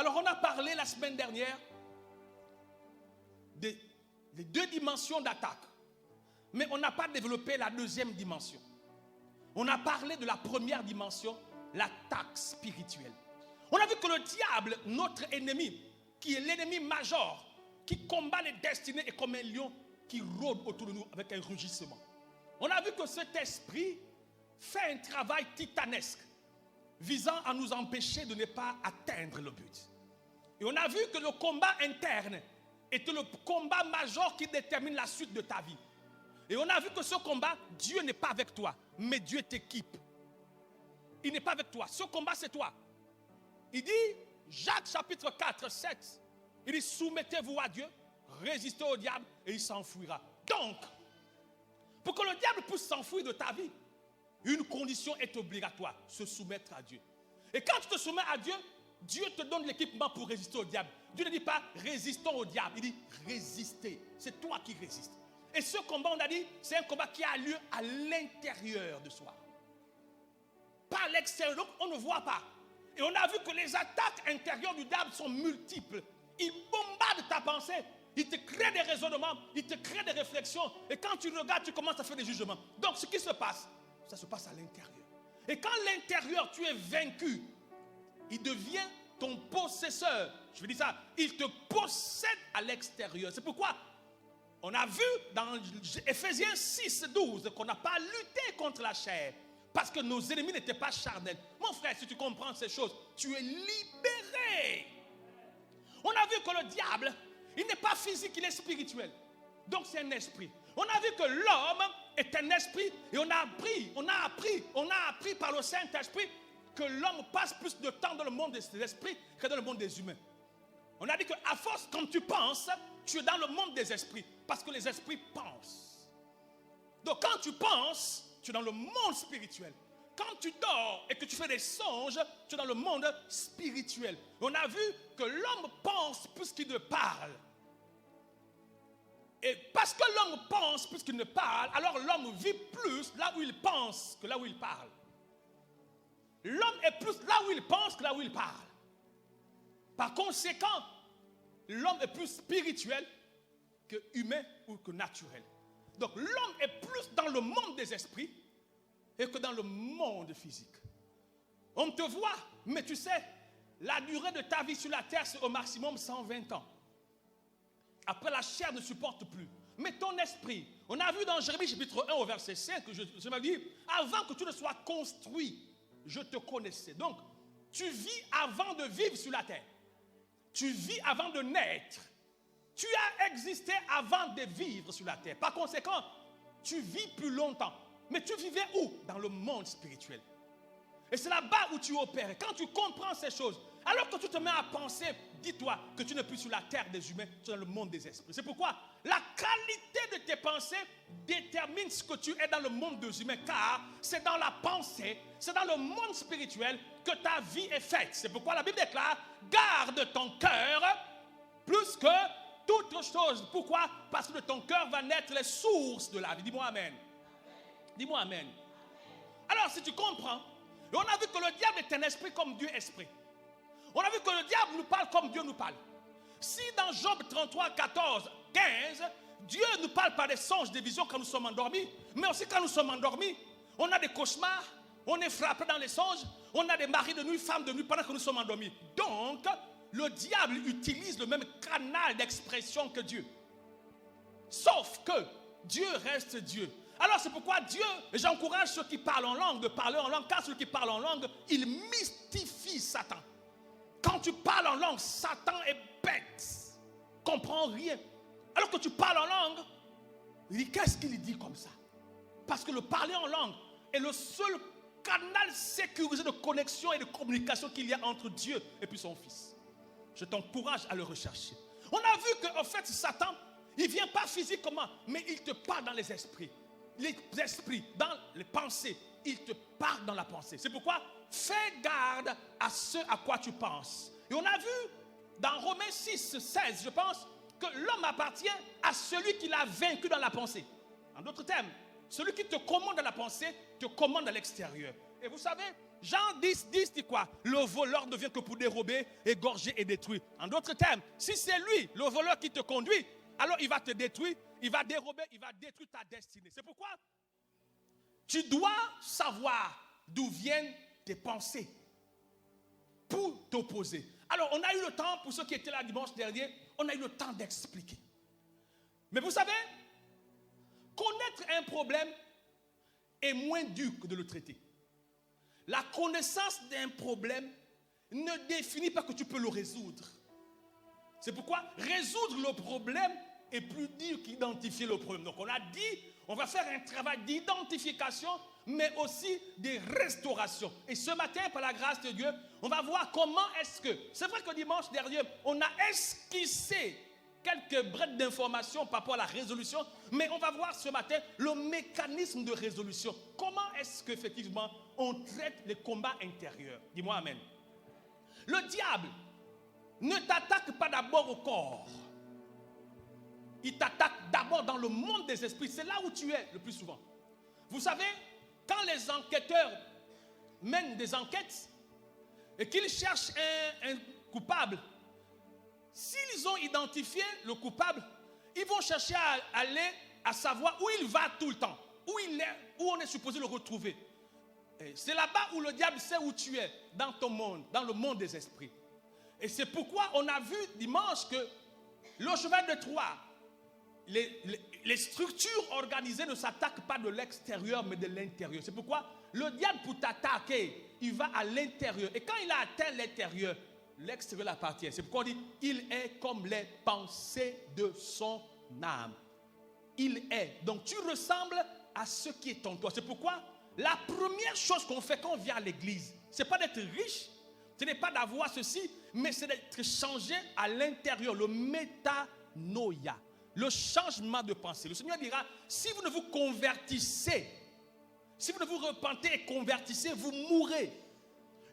Alors on a parlé la semaine dernière des 2 dimensions d'attaque. Mais on n'a pas développé la deuxième dimension. On a parlé de la première dimension, l'attaque spirituelle. On a vu que le diable, notre ennemi, qui est l'ennemi majeur, qui combat les destinées, est comme un lion qui rôde autour de nous avec un rugissement. On a vu que cet esprit fait un travail titanesque visant à nous empêcher de ne pas atteindre le but. Et on a vu que le combat interne était le combat majeur qui détermine la suite de ta vie. Et on a vu que ce combat, Dieu n'est pas avec toi, mais Dieu t'équipe. Il n'est pas avec toi. Ce combat, c'est toi. Il dit, Jacques chapitre 4, 7, il dit, soumettez-vous à Dieu, résistez au diable et il s'enfuira. Donc, pour que le diable puisse s'enfuir de ta vie, une condition est obligatoire, se soumettre à Dieu. Et quand tu te soumets à Dieu, Dieu te donne l'équipement pour résister au diable. Dieu ne dit pas résistons au diable, il dit résistez. C'est toi qui résistes. Et ce combat, on a dit, c'est un combat qui a lieu à l'intérieur de soi. Pas à l'extérieur, donc on ne voit pas. Et on a vu que les attaques intérieures du diable sont multiples. Il bombarde ta pensée. Il te crée des raisonnements, il te crée des réflexions. Et quand tu regardes, tu commences à faire des jugements. Donc ce qui se passe, ça se passe à l'intérieur. Et quand à l'intérieur, tu es vaincu, il devient ton possesseur. Je veux dire ça, il te possède à l'extérieur. C'est pourquoi on a vu dans Ephésiens 6, 12 qu'on n'a pas lutté contre la chair. Parce que nos ennemis n'étaient pas charnels. Mon frère, si tu comprends ces choses, tu es libéré. On a vu que le diable, il n'est pas physique, il est spirituel. Donc c'est un esprit. On a vu que l'homme est un esprit et on a appris par le Saint-Esprit que l'homme passe plus de temps dans le monde des esprits que dans le monde des humains. On a dit qu'à force, quand tu penses, tu es dans le monde des esprits. Parce que les esprits pensent. Donc quand tu penses, tu es dans le monde spirituel. Quand tu dors et que tu fais des songes, tu es dans le monde spirituel. On a vu que l'homme pense plus qu'il ne parle. Et parce que l'homme pense plus qu'il ne parle, alors l'homme vit plus là où il pense que là où il parle. L'homme est plus là où il pense que là où il parle. Par conséquent, l'homme est plus spirituel que humain ou que naturel. Donc l'homme est plus dans le monde des esprits et que dans le monde physique. On te voit, mais tu sais, la durée de ta vie sur la terre, c'est au maximum 120 ans. Après, la chair ne supporte plus. Mais ton esprit, on a vu dans Jérémie chapitre 1 au verset 5, je m'avais dit, avant que tu ne sois construit, je te connaissais. Donc, tu vis avant de vivre sur la terre. Tu vis avant de naître. Tu as existé avant de vivre sur la terre. Par conséquent, tu vis plus longtemps. Mais tu vivais où? Dans le monde spirituel. Et c'est là-bas où tu opères. Quand tu comprends ces choses, alors que tu te mets à penser, dis-toi que tu n'es plus sur la terre des humains, tu es dans le monde des esprits. C'est pourquoi la qualité de tes pensées détermine ce que tu es dans le monde des humains. Car c'est dans la pensée, c'est dans le monde spirituel que ta vie est faite. C'est pourquoi la Bible déclare, garde ton cœur plus que toute chose. Pourquoi? Parce que de ton cœur va naître les sources de la vie. Dis-moi amen. Dis-moi amen. Alors si tu comprends, et on a vu que le diable est un esprit comme Dieu est esprit. On a vu que le diable nous parle comme Dieu nous parle. Si dans Job 33, 14, 15, Dieu nous parle par des songes, des visions quand nous sommes endormis, mais aussi quand nous sommes endormis, on a des cauchemars, on est frappé dans les songes, on a des maris de nuit, femmes de nuit pendant que nous sommes endormis. Donc, le diable utilise le même canal d'expression que Dieu. Sauf que Dieu reste Dieu. Alors c'est pourquoi Dieu, et j'encourage ceux qui parlent en langue de parler en langue, car ceux qui parlent en langue, ils mystifient Satan. Quand tu parles en langue, Satan est bête, comprend rien. Alors que tu parles en langue, il dit qu'est-ce qu'il dit comme ça? Parce que le parler en langue est le seul canal sécurisé de connexion et de communication qu'il y a entre Dieu et puis son Fils. Je t'encourage à le rechercher. On a vu qu'en fait Satan, il ne vient pas physiquement, mais il te parle dans les esprits. Les esprits, dans les pensées, il te parle dans la pensée. C'est pourquoi fais garde à ce à quoi tu penses. Et on a vu dans Romains 6, 16, je pense, que l'homme appartient à celui qui l'a vaincu dans la pensée. En d'autres termes, celui qui te commande dans la pensée, te commande à l'extérieur. Et vous savez, Jean 10 dit quoi? Le voleur ne vient que pour dérober, égorger et détruire. En d'autres termes, si c'est lui, le voleur qui te conduit, alors il va te détruire, il va dérober, il va détruire ta destinée. C'est pourquoi tu dois savoir d'où viennent tes pensées pour t'opposer. Alors, on a eu le temps, pour ceux qui étaient là dimanche dernier, on a eu le temps d'expliquer. Mais vous savez, connaître un problème est moins dur que de le traiter. La connaissance d'un problème ne définit pas que tu peux le résoudre. C'est pourquoi résoudre le problème est plus dur qu'identifier le problème. Donc on a dit, on va faire un travail d'identification, mais aussi de restauration. Et ce matin, par la grâce de Dieu, on va voir comment est-ce que... C'est vrai que dimanche dernier, on a esquissé quelques brèves d'informations par rapport à la résolution, mais on va voir ce matin le mécanisme de résolution. Comment est-ce qu'effectivement on traite les combats intérieurs? Dis-moi amen. Le diable ne t'attaque pas d'abord au corps. Il t'attaque d'abord dans le monde des esprits. C'est là où tu es le plus souvent. Vous savez, quand les enquêteurs mènent des enquêtes et qu'ils cherchent un coupable, s'ils ont identifié le coupable, ils vont chercher à aller à savoir où il va tout le temps, où il est, où on est supposé le retrouver. Et c'est là-bas où le diable sait où tu es, dans ton monde, dans le monde des esprits. Et c'est pourquoi on a vu dimanche que le cheval de Troie, les structures organisées ne s'attaquent pas de l'extérieur, mais de l'intérieur. C'est pourquoi le diable, pour t'attaquer, il va à l'intérieur. Et quand il a atteint l'intérieur, l'extérieur l'appartient. C'est pourquoi on dit, il est comme les pensées de son âme. Il est. Donc tu ressembles à ce qui est en toi. C'est pourquoi la première chose qu'on fait quand on vient à l'église, ce n'est pas d'être riche, ce n'est pas d'avoir ceci, mais c'est d'être changé à l'intérieur, le métanoïa, le changement de pensée. Le Seigneur dira, si vous ne vous convertissez, si vous ne vous repentez et convertissez, vous mourrez.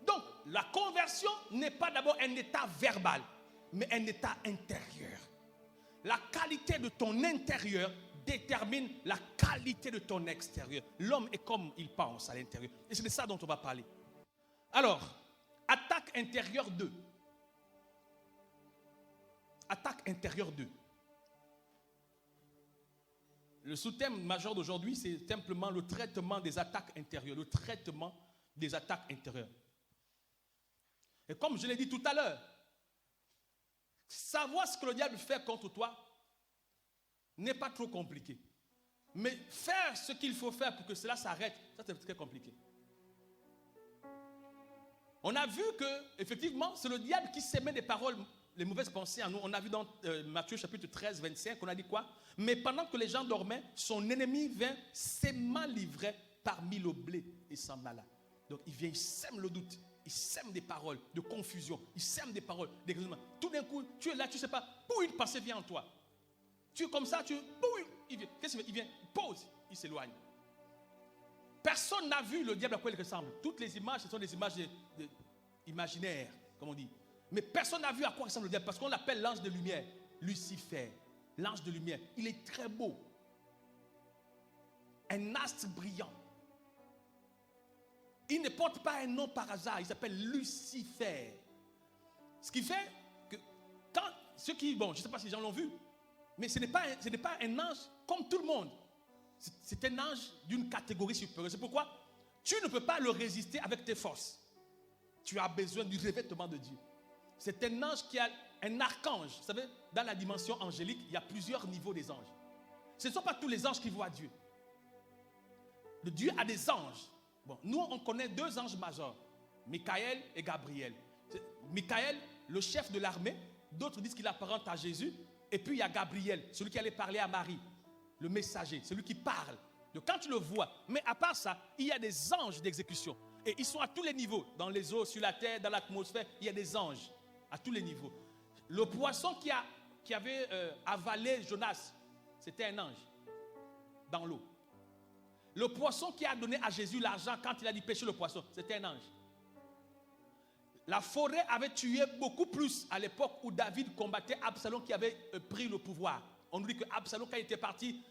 Donc, la conversion n'est pas d'abord un état verbal, mais un état intérieur. La qualité de ton intérieur détermine la qualité de ton extérieur. L'homme est comme il pense à l'intérieur. Et c'est de ça dont on va parler. Alors, attaque intérieure 2. Attaque intérieure 2. Le sous-thème majeur d'aujourd'hui, c'est simplement le traitement des attaques intérieures. Le traitement des attaques intérieures. Et comme je l'ai dit tout à l'heure, savoir ce que le diable fait contre toi n'est pas trop compliqué. Mais faire ce qu'il faut faire pour que cela s'arrête, ça c'est très compliqué. On a vu que, effectivement, c'est le diable qui s'émet des paroles, les mauvaises pensées en nous. On a vu dans Matthieu chapitre 13, 25, on a dit quoi? Mais pendant que les gens dormaient, son ennemi vint s'aimant livrer parmi le blé et s'en alla. Donc il vient, il sème le doute. Il sème des paroles de confusion. Il sème des paroles d'examen. Tout d'un coup, tu es là, tu ne sais pas. Pour une pensée vient en toi. Tu es comme ça, il vient. Qu'est-ce qu'il fait? Il vient, il pose, il s'éloigne. Personne n'a vu le diable à quoi il ressemble. Toutes les images, ce sont des images imaginaires, comme on dit. Mais personne n'a vu à quoi ressemble le diable, parce qu'on l'appelle l'ange de lumière. Lucifer, l'ange de lumière. Il est très beau. Un astre brillant. Il ne porte pas un nom par hasard, il s'appelle Lucifer. Ce qui fait que quand ceux qui, bon, je ne sais pas si les gens l'ont vu, mais ce n'est pas un ange comme tout le monde. C'est un ange d'une catégorie supérieure. C'est pourquoi tu ne peux pas le résister avec tes forces. Tu as besoin du revêtement de Dieu. C'est un ange qui a un archange. Vous savez, dans la dimension angélique, il y a plusieurs niveaux des anges. Ce ne sont pas tous les anges qui voient Dieu. Le Dieu a des anges. Bon, nous, on connaît deux anges majeurs, Michael et Gabriel. Michael, le chef de l'armée, d'autres disent qu'il apparente à Jésus. Et puis il y a Gabriel, celui qui allait parler à Marie, le messager, celui qui parle. Donc quand tu le vois, mais à part ça, il y a des anges d'exécution. Et ils sont à tous les niveaux, dans les eaux, sur la terre, dans l'atmosphère, il y a des anges à tous les niveaux. Le poisson qui avait avalé Jonas, c'était un ange, dans l'eau. Le poisson qui a donné à Jésus l'argent quand il a dit pêcher le poisson, c'était un ange. La forêt avait tué beaucoup plus à l'époque où David combattait Absalom qui avait pris le pouvoir. On nous dit que Absalom, quand il était parti,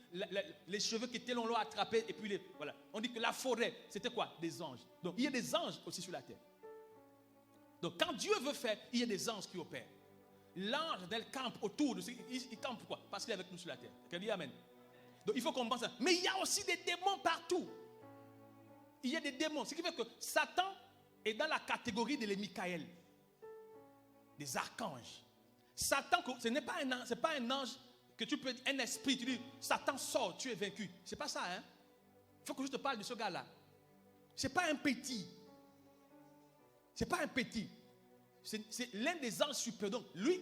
les cheveux qui étaient longs l'ont attrapé. Et puis, voilà. On dit que la forêt, c'était quoi? Des anges. Donc, il y a des anges aussi sur la terre. Donc, quand Dieu veut faire, il y a des anges qui opèrent. L'ange, elle campe autour de ce. Il campe pourquoi? Parce qu'il est avec nous sur la terre. Quelqu'un dit Amen. Donc, il faut qu'on pense ça. Mais il y a aussi des démons partout. Il y a des démons. Ce qui fait que Satan est dans la catégorie de les Michaël, des archanges. Satan, ce n'est pas un ange, c'est pas un ange que tu peux, un esprit, tu dis, Satan sort, tu es vaincu. C'est pas ça, hein. Il faut que je te parle de ce gars-là. C'est pas un petit. C'est pas un petit. C'est l'un des anges supérieurs. Donc, lui,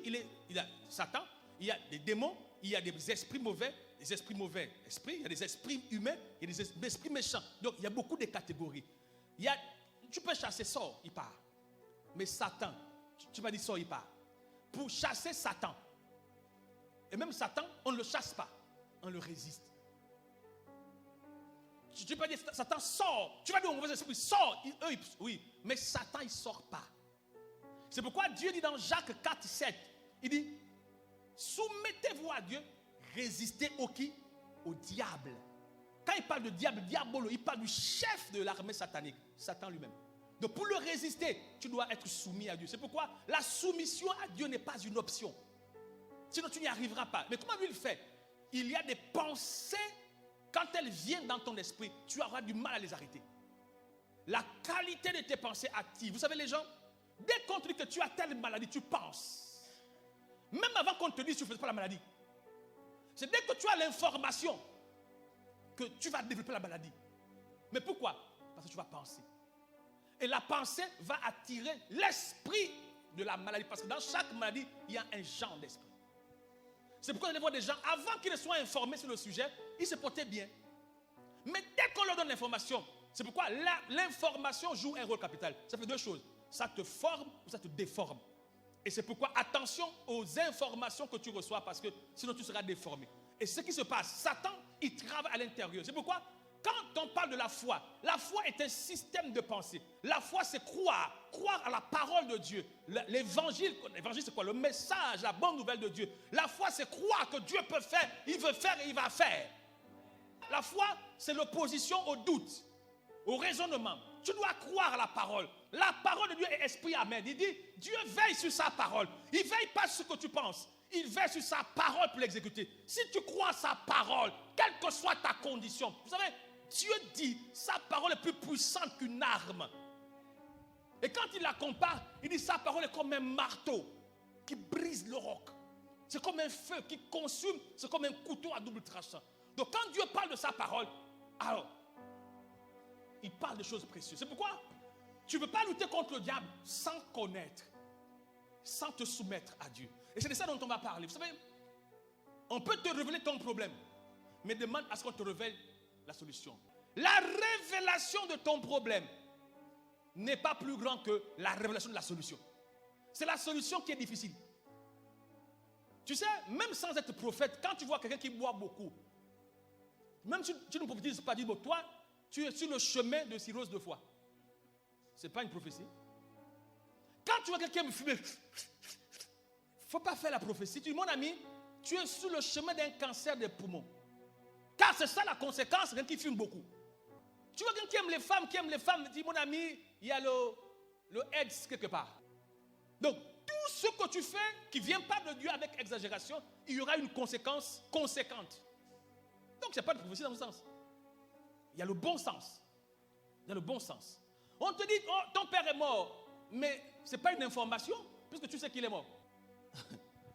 il a Satan, il y a des démons, il y a des esprits mauvais esprits, il y a des esprits humains, il y a des esprits méchants. Donc, il y a beaucoup de catégories. Tu peux chasser, sort, il part. Mais Satan, tu m'as dit sort, il part. Pour chasser Satan, et même Satan, on ne le chasse pas, on le résiste. Tu peux dire Satan sort, tu vas dire au mauvais esprit, sort, oui, mais Satan il ne sort pas. C'est pourquoi Dieu dit dans Jacques 4, 7, il dit, soumettez-vous à Dieu, résistez au qui? Au diable. Quand il parle de diable, diabolo, il parle du chef de l'armée satanique, Satan lui-même. Donc pour le résister, tu dois être soumis à Dieu. C'est pourquoi la soumission à Dieu n'est pas une option. Sinon tu n'y arriveras pas. Mais comment lui il fait? Il y a des pensées, quand elles viennent dans ton esprit, tu auras du mal à les arrêter. La qualité de tes pensées active. Vous savez les gens, dès qu'on te dit que tu as telle maladie, tu penses. Même avant qu'on te dise que tu ne fais pas la maladie. C'est dès que tu as l'information que tu vas développer la maladie. Mais pourquoi? Parce que tu vas penser. Et la pensée va attirer l'esprit de la maladie. Parce que dans chaque maladie, il y a un genre d'esprit. C'est pourquoi on voit des gens, avant qu'ils ne soient informés sur le sujet, ils se portaient bien. Mais dès qu'on leur donne l'information, c'est pourquoi l'information joue un rôle capital. Ça fait deux choses. Ça te forme ou ça te déforme. Et c'est pourquoi attention aux informations que tu reçois parce que sinon tu seras déformé. Et ce qui se passe, Satan, il travaille à l'intérieur. C'est pourquoi quand on parle de la foi est un système de pensée. La foi, c'est croire à la parole de Dieu. L'évangile, c'est quoi? Le message, la bonne nouvelle de Dieu. La foi, c'est croire que Dieu peut faire, il veut faire et il va faire. La foi, c'est l'opposition au doute, au raisonnement. Tu dois croire à la parole. La parole de Dieu est esprit, amen. Il dit, Dieu veille sur sa parole. Il veille pas sur ce que tu penses. Il veille sur sa parole pour l'exécuter. Si tu crois à sa parole, quelle que soit ta condition, vous savez, Dieu dit, sa parole est plus puissante qu'une arme. Et quand il la compare, il dit, sa parole est comme un marteau qui brise le roc. C'est comme un feu qui consume, c'est comme un couteau à double tranchant. Donc quand Dieu parle de sa parole, alors, il parle de choses précieuses. C'est pourquoi tu ne peux pas lutter contre le diable sans connaître, sans te soumettre à Dieu. Et c'est de ça dont on va parler. Vous savez, on peut te révéler ton problème, mais demande à ce qu'on te révèle la solution. La révélation de ton problème n'est pas plus grande que la révélation de la solution. C'est la solution qui est difficile. Tu sais, même sans être prophète, quand tu vois quelqu'un qui boit beaucoup, même si tu ne prophétises pas, dis, bon, toi, tu es sur le chemin de cirrhose de foie. Ce n'est pas une prophétie. Quand tu vois quelqu'un me fumer, il ne faut pas faire la prophétie. Tu dis, mon ami, tu es sur le chemin d'un cancer des poumons. Car c'est ça la conséquence de quelqu'un qui fume beaucoup. Tu vois quelqu'un qui aime les femmes, dis, mon ami, il y a le AIDS quelque part. Donc, tout ce que tu fais qui ne vient pas de Dieu avec exagération, il y aura une conséquence conséquente. Donc, ce n'est pas de prophétie dans ce sens. Il y a le bon sens. Il y a le bon sens. On te dit, oh, ton père est mort. Mais ce n'est pas une information, puisque tu sais qu'il est mort.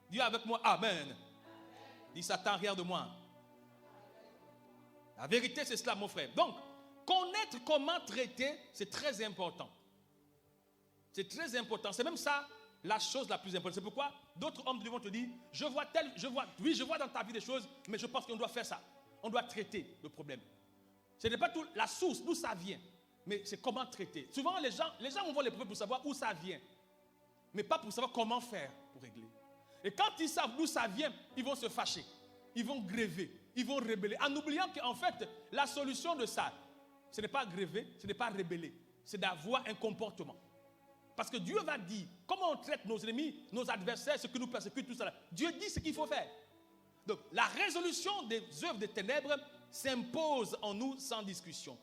Dis avec moi, Amen. Dis Satan, regarde de moi. La vérité, c'est cela, mon frère. Donc, connaître comment traiter, c'est très important. C'est très important. C'est même ça la chose la plus importante. C'est pourquoi d'autres hommes vont te dire, je vois dans ta vie des choses, mais je pense qu'on doit faire ça. On doit traiter le problème. Ce n'est pas tout la source, d'où ça vient, mais c'est comment traiter. Souvent, les gens vont voir les problèmes pour savoir où ça vient, mais pas pour savoir comment faire pour régler. Et quand ils savent d'où ça vient, ils vont se fâcher, ils vont gréver, ils vont rébeller, en oubliant qu'en fait, la solution de ça, ce n'est pas gréver, ce n'est pas rébeller, c'est d'avoir un comportement. Parce que Dieu va dire comment on traite nos ennemis, nos adversaires, ceux qui nous persécutent, tout ça. Dieu dit ce qu'il faut faire. Donc, la résolution des œuvres des ténèbres s'impose en nous sans discussion.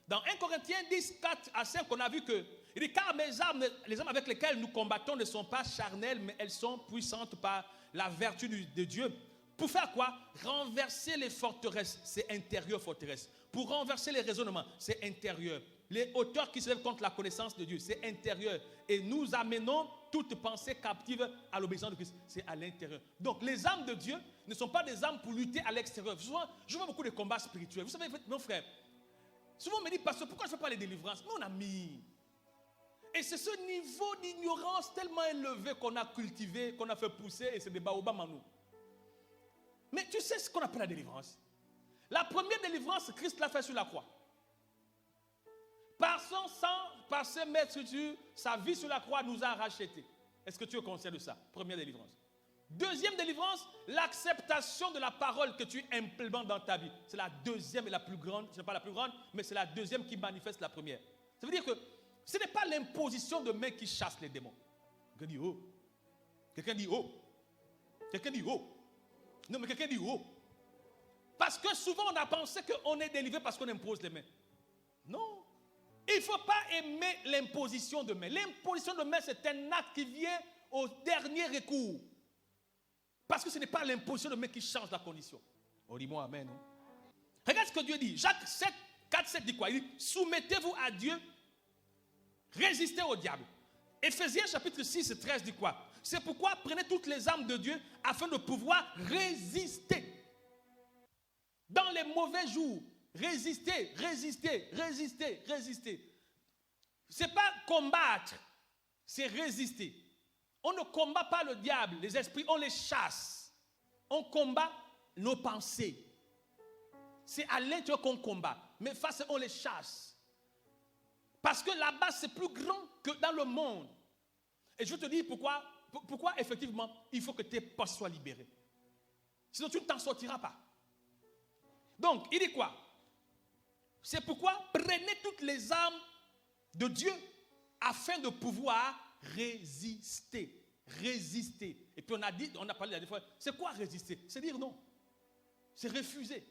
Dans 1 Corinthiens 10, 4 à 5, on a vu que, il dit, car les armes avec lesquelles nous combattons ne sont pas charnelles, mais elles sont puissantes par la vertu de Dieu. Pour faire quoi? Renverser les forteresses, c'est intérieur forteresse. Pour renverser les raisonnements, c'est intérieur. Les hauteurs qui se lèvent contre la connaissance de Dieu, c'est intérieur. Et nous amenons toute pensée captive à l'obéissance de Christ, c'est à l'intérieur. Donc les armes de Dieu ne sont pas des armes pour lutter à l'extérieur. Souvent, je vois beaucoup de combats spirituels. Vous savez, mon frère, souvent on me dit, pasteur, pourquoi je ne fais pas les délivrances? Mon ami. Et c'est ce niveau d'ignorance tellement élevé qu'on a cultivé, qu'on a fait pousser, et c'est des baobabs en nous. Mais tu sais ce qu'on appelle la délivrance? La première délivrance, Christ l'a fait sur la croix. Par son sang, par ses maîtres, sa vie sur la croix nous a rachetés. Est-ce que tu es conscient de ça? Première délivrance. Deuxième délivrance, l'acceptation de la parole que tu implémentes dans ta vie. C'est la deuxième et la plus grande. Ce n'est pas la plus grande, mais c'est la deuxième qui manifeste la première. Ça veut dire que ce n'est pas l'imposition de main qui chasse les démons. Quelqu'un dit oh. Quelqu'un dit oh. Quelqu'un dit oh. Non, mais quelqu'un dit oh. Parce que souvent on a pensé qu'on est délivré parce qu'on impose les mains. Non. Il ne faut pas aimer l'imposition de main. L'imposition de main, c'est un acte qui vient au dernier recours. Parce que ce n'est pas l'imposition de main qui change la condition. Oh, dis-moi amen. Hein? Regarde ce que Dieu dit. Jacques 7, 4, 7 dit quoi? Il dit, soumettez-vous à Dieu, résistez au diable. Éphésiens chapitre 6, 13 dit quoi? C'est pourquoi prenez toutes les armes de Dieu afin de pouvoir résister. Dans les mauvais jours, résister, résister, résister, résister. Ce n'est pas combattre, c'est résister. On ne combat pas le diable, les esprits, on les chasse. On combat nos pensées. C'est à l'intérieur qu'on combat, mais face, on les chasse. Parce que là-bas, c'est plus grand que dans le monde. Et je vais te dire pourquoi effectivement, il faut que tes postes soient libérés. Sinon, tu ne t'en sortiras pas. Donc, il dit quoi? C'est pourquoi prenez toutes les armes de Dieu afin de pouvoir résister. Résister. Et puis on a parlé la dernière fois, c'est quoi résister? C'est dire non. C'est refuser.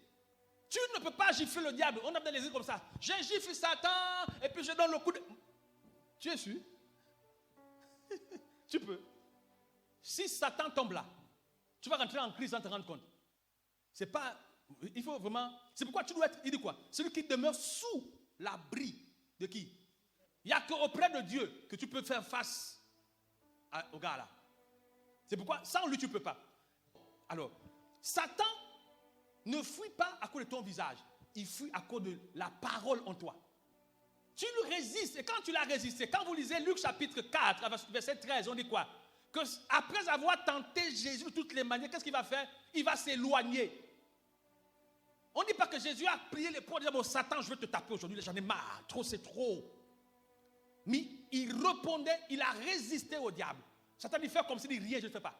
Tu ne peux pas gifler le diable. On a dans les yeux comme ça. Je gifle Satan et puis je donne le coup de... Tu es sûr? Tu peux. Si Satan tombe là, tu vas rentrer en crise sans te rendre compte. C'est pas... Il faut vraiment... C'est pourquoi tu dois être... Il dit quoi? Celui qui demeure sous l'abri de qui? Il n'y a qu'auprès de Dieu que tu peux faire face au gars là. C'est pourquoi sans lui tu ne peux pas. Alors, Satan ne fuit pas à cause de ton visage. Il fuit à cause de la parole en toi. Tu lui résistes. Et quand tu l'as résisté, quand vous lisez Luc chapitre 4, verset 13, on dit quoi? Que après avoir tenté Jésus de toutes les manières, qu'est-ce qu'il va faire? Il va s'éloigner. On ne dit pas que Jésus a prié les pauvres, bon, Satan, je vais te taper aujourd'hui, j'en ai marre, trop c'est trop. Mais il répondait, il a résisté au diable. Satan dit, fais comme s'il dit, rien, je ne fais pas.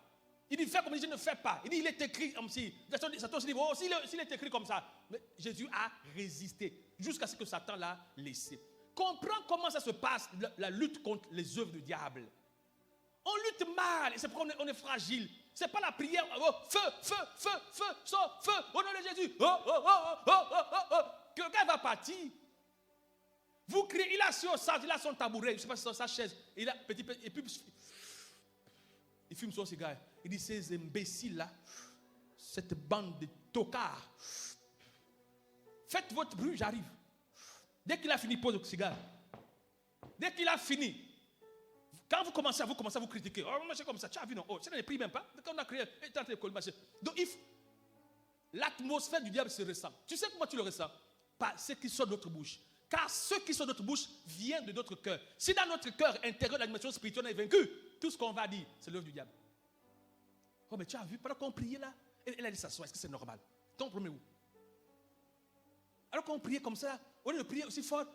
Il dit, fais comme s'il dit, je ne fais pas. Il dit, il est écrit comme si. Satan se dit, oh, s'il est écrit comme ça. Mais Jésus a résisté jusqu'à ce que Satan l'a laissé. Comprends comment ça se passe, la lutte contre les œuvres du diable. On lutte mal, et c'est pourquoi on est fragile. Ce n'est pas la prière, oh, feu, feu, feu, feu, sort, feu, au nom de Jésus. Oh, oh, oh, oh, oh, oh, oh. Quelqu'un va partir. Vous criez, il a son tabouret, je ne sais pas si c'est sa chaise. Il a petit, et puis il fume son cigare. Il dit, ces imbéciles-là, cette bande de tocards, faites votre bruit, j'arrive. Dès qu'il a fini, pose le cigare. Dès qu'il a fini, quand vous commencez à vous critiquer, oh, c'est comme ça, tu as vu, non, oh, ça ne prie même pas. Quand on a créé, donc l'atmosphère du diable se ressent. Tu sais comment tu le ressens? Par ce qui sort de notre bouche. Car ce qui sort de notre bouche vient de notre cœur. Si dans notre cœur intérieur, la dimension spirituelle est vaincue, tout ce qu'on va dire, c'est l'œuvre du diable. Oh, mais tu as vu, pendant qu'on priait là, elle a dit s'asseoir, est-ce que c'est normal? Ton problème est où? Alors qu'on priait comme ça, au lieu de prier aussi fort,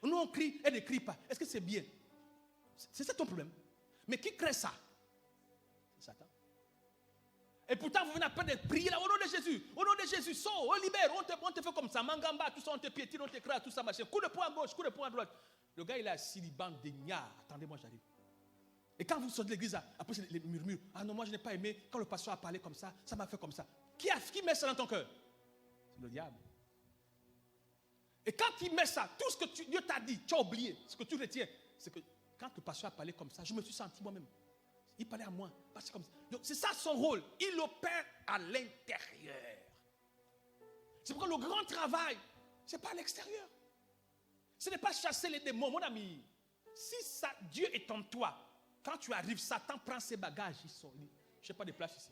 nous on crie, elle ne crie pas. Est-ce que c'est bien? C'est ça ton problème. Mais qui crée ça? C'est Satan. Et pourtant, vous venez à peine de prier là, au nom de Jésus. Au nom de Jésus, sors, on libère, on te fait comme ça, mangamba, tout ça, on te piétine, on t'écrase, tout ça, machin. Coup de poing à gauche, coup de poing à droite. Le gars, il est assis, il bande des gnards. Attendez-moi, j'arrive. Et quand vous sortez de l'église, après c'est les murmures. Ah non, moi je n'ai pas aimé. Quand le pasteur a parlé comme ça m'a fait comme ça. Qui met ça dans ton cœur? C'est le diable. Et quand il met ça, tout ce que Dieu t'a dit, tu as oublié. Ce que tu retiens, c'est que quand le pasteur a parlé comme ça, je me suis senti moi-même. Il parlait à moi. Parce que comme ça. Donc c'est ça son rôle. Il opère à l'intérieur. C'est pourquoi le grand travail, ce n'est pas à l'extérieur. Ce n'est pas chasser les démons, mon ami. Si Dieu est en toi, quand tu arrives, Satan prend ses bagages, il sort. Je n'ai pas de place ici.